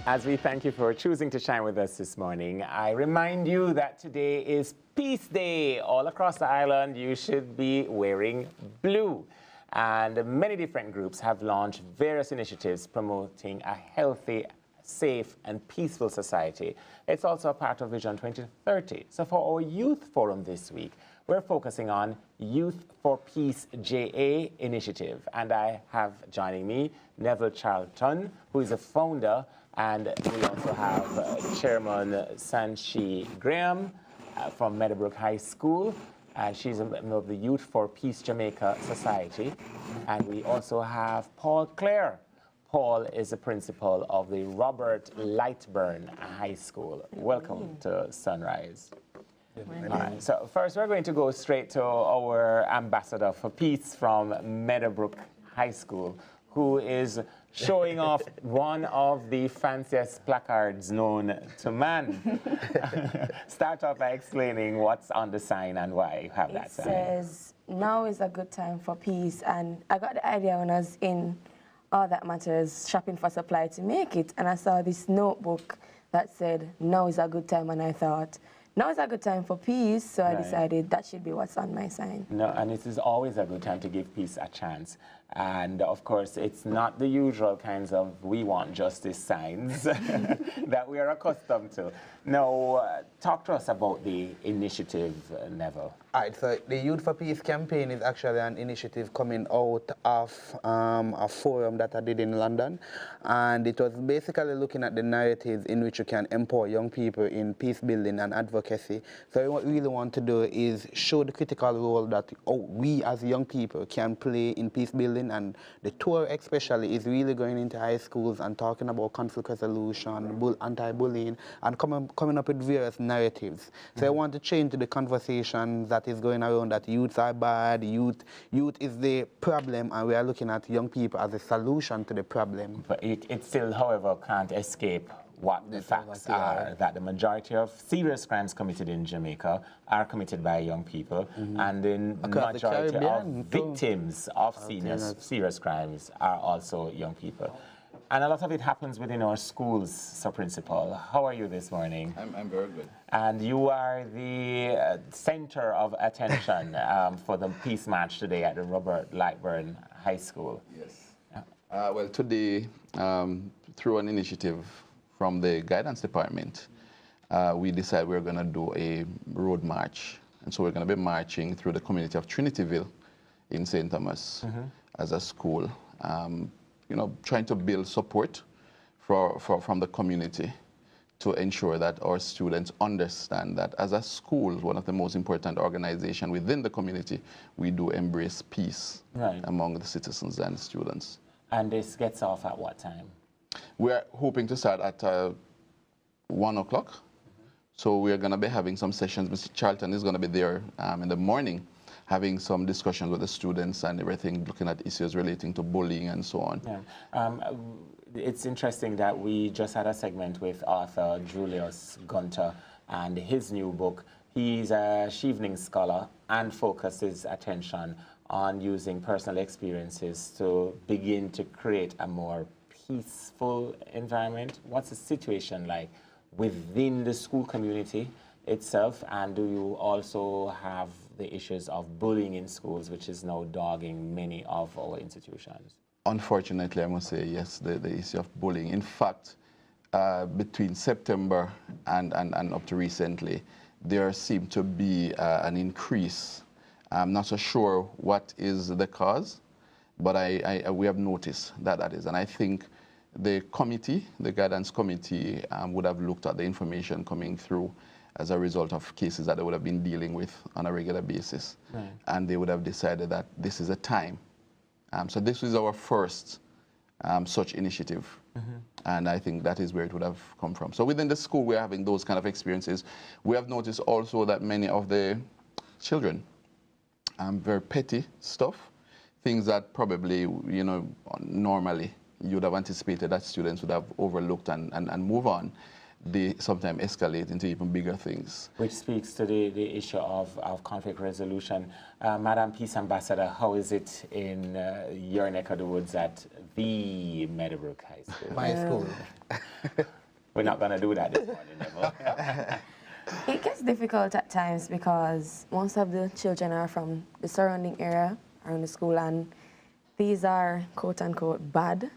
As we thank you for choosing to shine with us this morning, I remind you that today is Peace Day. All across the island, you should be wearing blue. And many different groups have launched various initiatives promoting a healthy, safe, and peaceful society. It's also a part of Vision 2030. So for our youth forum this week, we're focusing on Youth4PeaceJA initiative. And I have joining me Neville Charlton, who is a founder, and we also have Chairman Sanchi Graham from Meadowbrook High School. She's a member of the Youth4Peace Jamaica Society. And we also have Paul Clare. Paul is the principal of the Robert Lightburn High School. Welcome to Sunrise. All right, so first we're going to go straight to our ambassador for peace from Meadowbrook High School, who is showing off one of the fanciest placards known to man. Start off by explaining what's on the sign and why you have that sign. It says, now is a good time for peace. And I got the idea when I was in All That Matters shopping for supply to make it. And I saw this notebook that said, now is a good time. And I thought, now is a good time for peace. So I decided that should be what's on my sign. No, and it is always a good time to give peace a chance. And of course, it's not the usual kinds of we want justice signs that we are accustomed to. Now, talk to us about the initiative, Neville. All right, so the Youth for Peace campaign is actually an initiative coming out of a forum that I did in London. And it was basically looking at the narratives in which you can empower young people in peace building and advocacy. So what we really want to do is show the critical role that we as young people can play in peace building. And the tour especially is really going into high schools and talking about conflict resolution, anti-bullying, and coming up with various narratives. So I want to change the conversation that is going around that youths are bad, youth is the problem, and we are looking at young people as a solution to the problem. But it still, however, can't escape what the facts are, that the majority of serious crimes committed in Jamaica are committed by young people, and the majority of victims of serious crimes are also young people. And a lot of it happens within our schools, Sir Principal. How are you this morning? I'm very good. And you are the center of attention for the Peace March today at the Robert Lightburn High School. Yes. Well, today, through an initiative from the guidance department, we decided we're going to do a road march. And so we're going to be marching through the community of Trinityville in St. Thomas as a school, you know, trying to build support from the community to ensure that our students understand that as a school, one of the most important organizations within the community, we do embrace peace among the citizens and students. And this gets off at what time? We're hoping to start at 1 o'clock. So we're going to be having some sessions. Mr. Charlton is going to be there in the morning, having some discussions with the students and everything, looking at issues relating to bullying and so on. Yeah. It's interesting that we just had a segment with author Julius Gunter and his new book. He's a Chevening scholar and focuses attention on using personal experiences to begin to create a more peaceful environment. What's the situation like within the school community itself, and do you also have the issues of bullying in schools, which is now dogging many of our institutions? Unfortunately, I must say yes, the issue of bullying. In fact, between September and up to recently, there seemed to be an increase. I'm not so sure what is the cause, but we have noticed that is. And I think the committee, the guidance committee, would have looked at the information coming through as a result of cases that they would have been dealing with on a regular basis. And they would have decided that this is a time. So this is our first such initiative. And I think that is where it would have come from. So within the school, we're having those kind of experiences. We have noticed also that many of the children, very petty stuff, things that probably, you know, normally you'd have anticipated that students would have overlooked and move on. They sometimes escalate into even bigger things. Which speaks to the issue of conflict resolution. Madam Peace Ambassador, how is it in your neck of the woods at the Meadowbrook High School? My school. We're not going to do that this morning, Neville. It gets difficult at times because most of the children are from the surrounding area around the school, and these are quote-unquote bad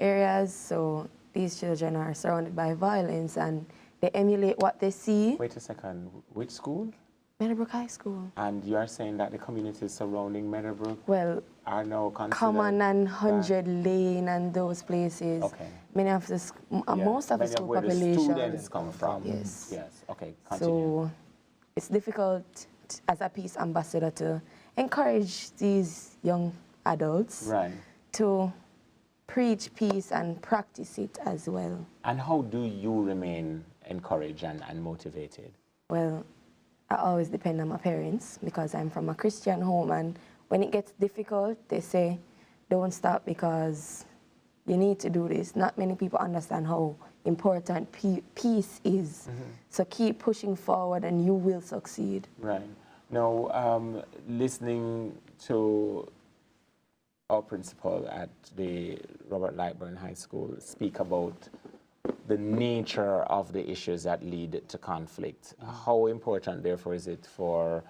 areas, so these children are surrounded by violence and they emulate what they see. Wait a second. Which school? Meadowbrook High School. And you are saying that the communities surrounding Meadowbrook Well, are now considered Common and bad? 100 Lane and those places. Okay. Many of the, most of the Many school where population. the students come from. Yes. Yes. Okay. Continue. So it's difficult as a peace ambassador to encourage these young adults Right. to preach peace and practice it as well. And how do you remain encouraged and motivated? Well, I always depend on my parents because I'm from a Christian home, and when it gets difficult, they say, don't stop because you need to do this. Not many people understand how important peace is. So keep pushing forward and you will succeed. Right. Now, listening to our principal at the Robert Lightburn High School speak about the nature of the issues that lead to conflict, how important, therefore, is it for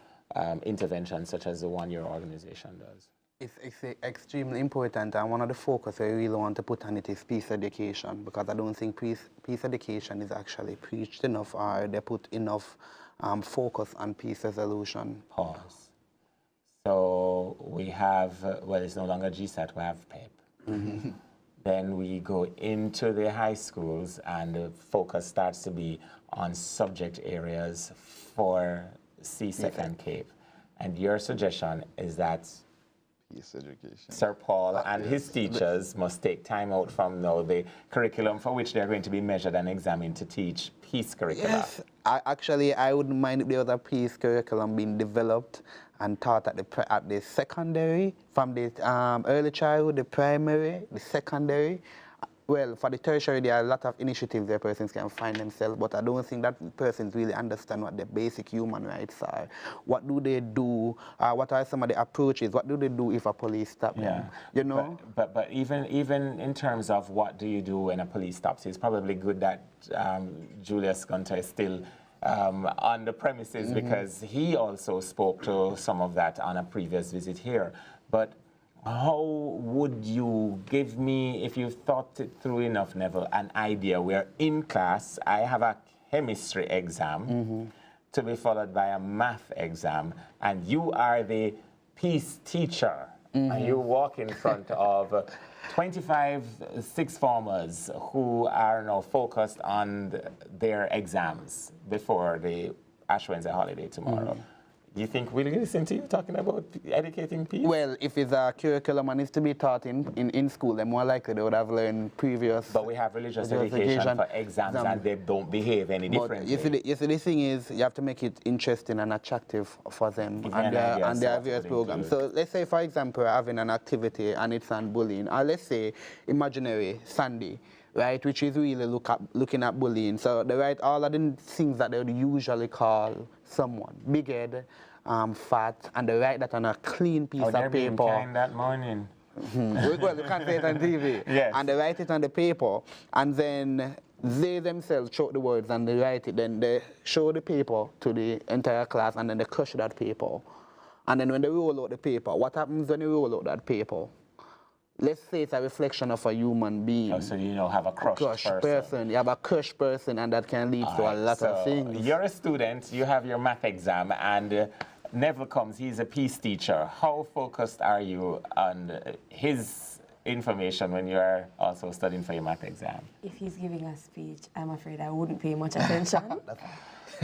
interventions such as the one your organization does? It's extremely important, and one of the focus I really want to put on it is peace education, because I don't think peace education is actually preached enough, or they put enough focus on peace resolution. Pause. So we have, well, it's no longer GSAT, we have PEP. Then we go into the high schools and the focus starts to be on subject areas for CSEC and CAPE. And your suggestion is that Peace education. Sir Paul and his teachers must take time out from now the curriculum for which they're going to be measured and examined to teach peace curricula. Yes, I wouldn't mind if there was a peace curriculum being developed and taught at the secondary, from the early childhood, the primary, the secondary. Well, for the tertiary, there are a lot of initiatives where persons can find themselves, but I don't think that persons really understand what their basic human rights are. What do they do? What are some of the approaches? What do they do if a police stops them? You know? But even in terms of what do you do when a police stops, it's probably good that Julius Gunter is still on the premises because he also spoke to some of that on a previous visit here. But how would you give me, if you've thought it through enough, Neville, an idea where in class I have a chemistry exam to be followed by a math exam, and you are the peace teacher, and you walk in front of 25 sixth formers who are now focused on their exams before the Ash Wednesday holiday tomorrow. You think we'll listen to you talking about educating peace? Well, if it's a curriculum and it's to be taught in school, then more likely they would have learned previous. But we have religious education for exams and they don't behave any differently. You see, the thing is, you have to make it interesting and attractive for them and their various programs. So let's say, for example, we're having an activity and it's on bullying, or let's say imaginary Sunday, right, which is really looking at bullying. So they write all of the things that they would usually call someone big-head, fat, and they write that on a clean piece of paper. Being kind that morning. Well, you can't say it on TV. Yes. And they write it on the paper, and then they themselves show the words and they write it. Then they show the paper to the entire class, and then they crush that paper. And then when they roll out the paper, what happens when you roll out that paper? Let's say it's a reflection of a human being. Oh, so you have a crushed person. You have a crushed person, and that can lead to a lot of things. You're a student, you have your math exam, and Neville comes, he's a peace teacher. How focused are you on his information when you are also studying for your math exam? If he's giving a speech, I'm afraid I wouldn't pay much attention.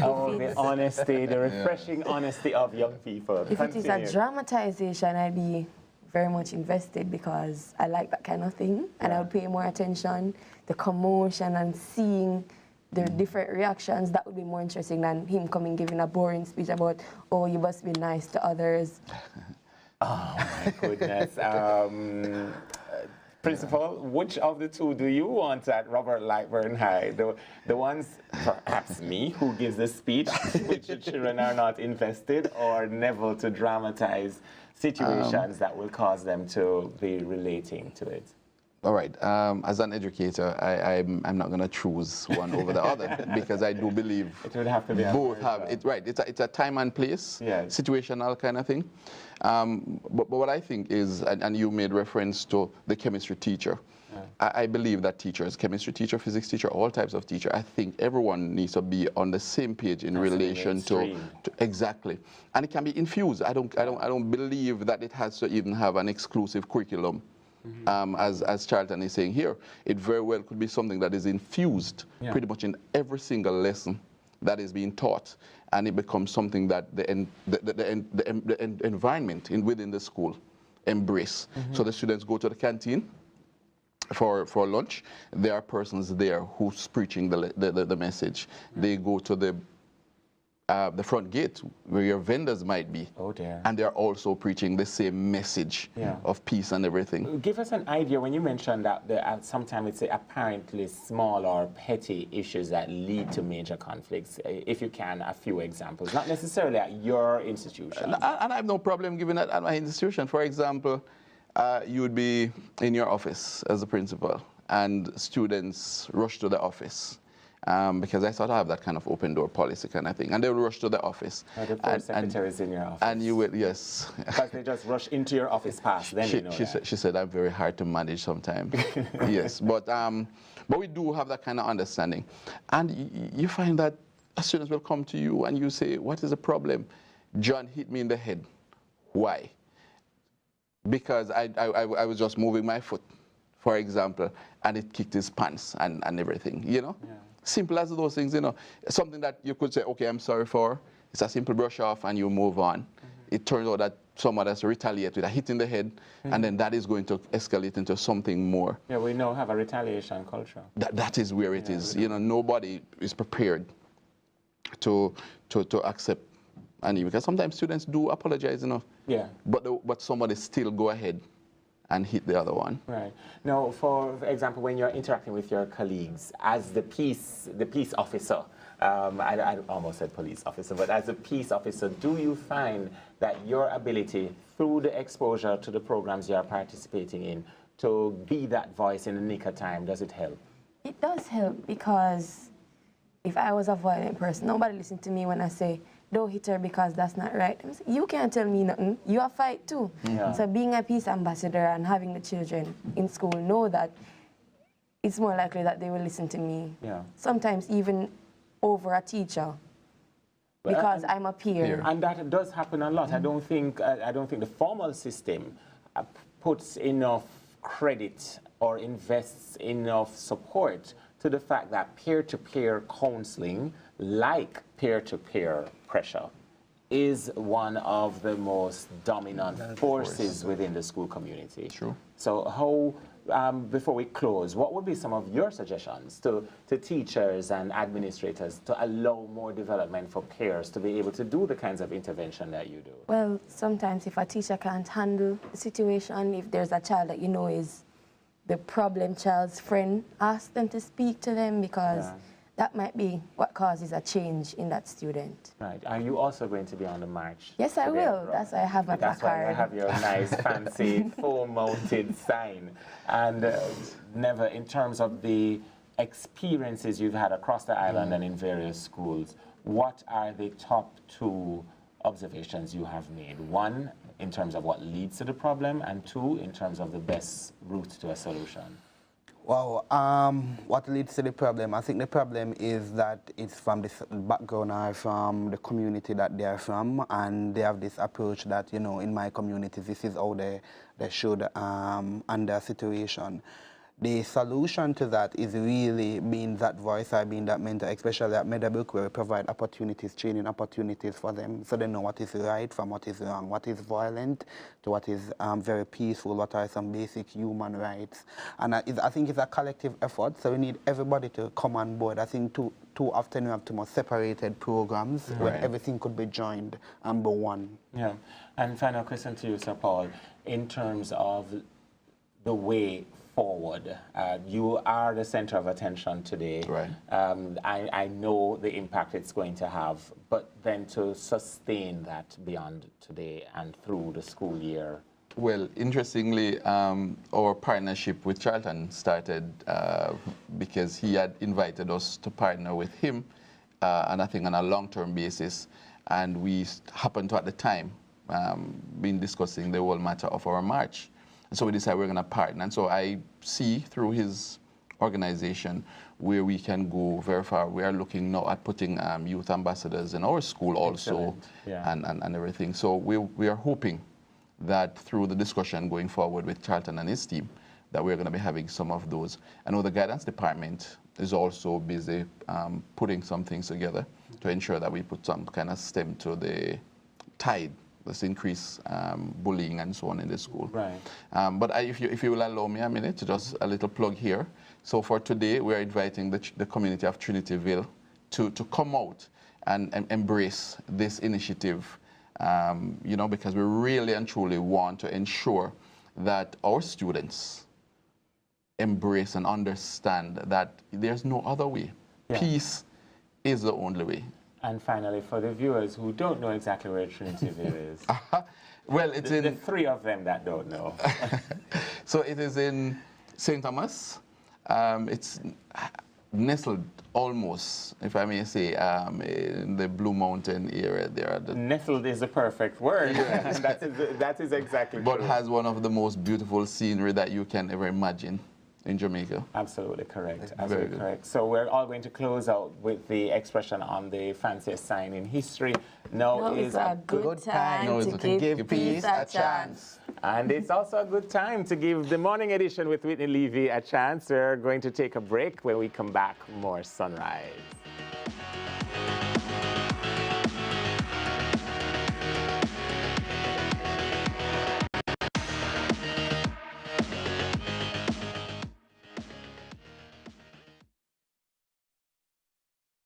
Oh, the honesty, the refreshing honesty of young people. If it is a dramatization, I'd be very much invested because I like that kind of thing, and I would pay more attention, the commotion and seeing the different reactions. That would be more interesting than him coming giving a boring speech about, oh, you must be nice to others. Oh my goodness. Principal, which of the two do you want at Robert Lightburn High? The ones, perhaps me, who gives the speech, which the children are not invested, or Neville to dramatize situations that will cause them to be relating to it? All right. As an educator, I'm not going to choose one over the other because I do believe it would have to be both have it. Right. It's a time and place, situational kind of thing. But what I think is, and you made reference to the chemistry teacher. I believe that teachers, chemistry teacher, physics teacher, all types of teacher, I think everyone needs to be on the same page in relation to exactly, and it can be infused. I don't believe that it has to even have an exclusive curriculum. As Charlton is saying here, it very well could be something that is infused pretty much in every single lesson that is being taught, and it becomes something that the environment within the school embrace. So the students go to the canteen for lunch. There are persons there who's preaching the message. They go to the front gate where your vendors might be. Oh dear. And they're also preaching the same message of peace and everything. Give us an idea when you mentioned that sometimes it's apparently small or petty issues that lead to major conflicts. If you can, a few examples. Not necessarily at your institution. And I have no problem giving that at my institution. For example, you would be in your office as a principal and students rush to the office. Because I sort of have that kind of open door policy kind of thing. And they will rush to the office. The first secretary is in your office. And you will, yes. Because they just rush into your office past, then she said, I'm very hard to manage sometimes. Yes, but we do have that kind of understanding. And you find that students will come to you and you say, what is the problem? John hit me in the head. Why? Because I was just moving my foot, for example, and it kicked his pants and everything, you know? Yeah. Simple as those things, you know. Something that you could say, okay, I'm sorry for. It's a simple brush off and you move on. It turns out that someone has to retaliate with a hit in the head, and then that is going to escalate into something more. Yeah, we now have a retaliation culture. That is where it is. You know, nobody is prepared to accept any, because sometimes students do apologize, you know. Yeah. But somebody still go ahead and hit the other one. Right. Now, for example, when you're interacting with your colleagues as the peace officer, I almost said police officer, but as a peace officer, do you find that your ability through the exposure to the programs you are participating in to be that voice in the nick of time, does it help? It does help, because if I was a violent person, nobody listened to me when I say, don't hit her because that's not right. You can't tell me nothing. You are fight too. Yeah. So being a peace ambassador and having the children in school know that it's more likely that they will listen to me. Yeah. Sometimes even over a teacher, because I'm a peer. And that does happen a lot. I don't think the formal system puts enough credit or invests enough support to the fact that peer-to-peer counseling, like peer-to-peer pressure, is one of the most dominant forces within the school community. True. So how, before we close, what would be some of your suggestions to teachers and administrators to allow more development for peers to be able to do the kinds of intervention that you do? Well, sometimes if a teacher can't handle the situation, if there's a child that you know is the problem child's friend, ask them to speak to them, because that might be what causes a change in that student. Right. Are you also going to be on the march? Yes, I will. That's why I have my placard. That's why I have your nice, fancy, full-mounted sign. And never, in terms of the experiences you've had across the island and in various schools, what are the top 2 observations you have made? 1, in terms of what leads to the problem, and 2, in terms of the best route to a solution? Well, what leads to the problem? I think the problem is that it's from the background or from the community that they are from, and they have this approach that, you know, in my community, this is how they should under a situation. The solution to that is really being that voice or being that mentor, especially at Meadowbrook, where we provide opportunities, training opportunities for them, so they know what is right from what is wrong, what is violent to what is very peaceful, what are some basic human rights. And I think it's a collective effort, so we need everybody to come on board. I think too often we have too much separated programs where everything could be joined and be one. Yeah. And final question to you, Sir Paul, in terms of the way forward. You are the center of attention today. Right. I know the impact it's going to have, but then to sustain that beyond today and through the school year Well, interestingly, our partnership with Charlton started because he had invited us to partner with him, and I think on a long-term basis. And we happened to, at the time, been discussing the whole matter of our march. And so we decided we're going to partner. And so I see through his organization where we can go very far. We are looking now at putting youth ambassadors in our school also, and everything. So we are hoping that through the discussion going forward with Charlton and his team, that we're going to be having some of those. I know the guidance department is also busy putting some things together to ensure that we put some kind of stem to the tide, this increase bullying and so on in the school. Right. But if you will allow me a minute, just a little plug here. So for today, we're inviting the community of Trinityville to come out and embrace this initiative, you know, because we really and truly want to ensure that our students embrace and understand that there's no other way. Yeah. Peace is the only way. And finally, for the viewers who don't know exactly where Trinityville is, well, it's in the three of them that don't know. So it is in St. Thomas. It's nestled almost, if I may say, in the Blue Mountain area there. Nestled is the perfect word. that is exactly But true. has one of the most beautiful scenery that you can ever imagine in Jamaica. Absolutely correct. Very Absolutely good. correct. So we're all going to close out with the expression on the fanciest sign in history. Now is a good time No, to it's give peace a chance. And it's also a good time to give the morning edition with Whitney Levy a chance. We're going to take a break. When we come back, more sunrise.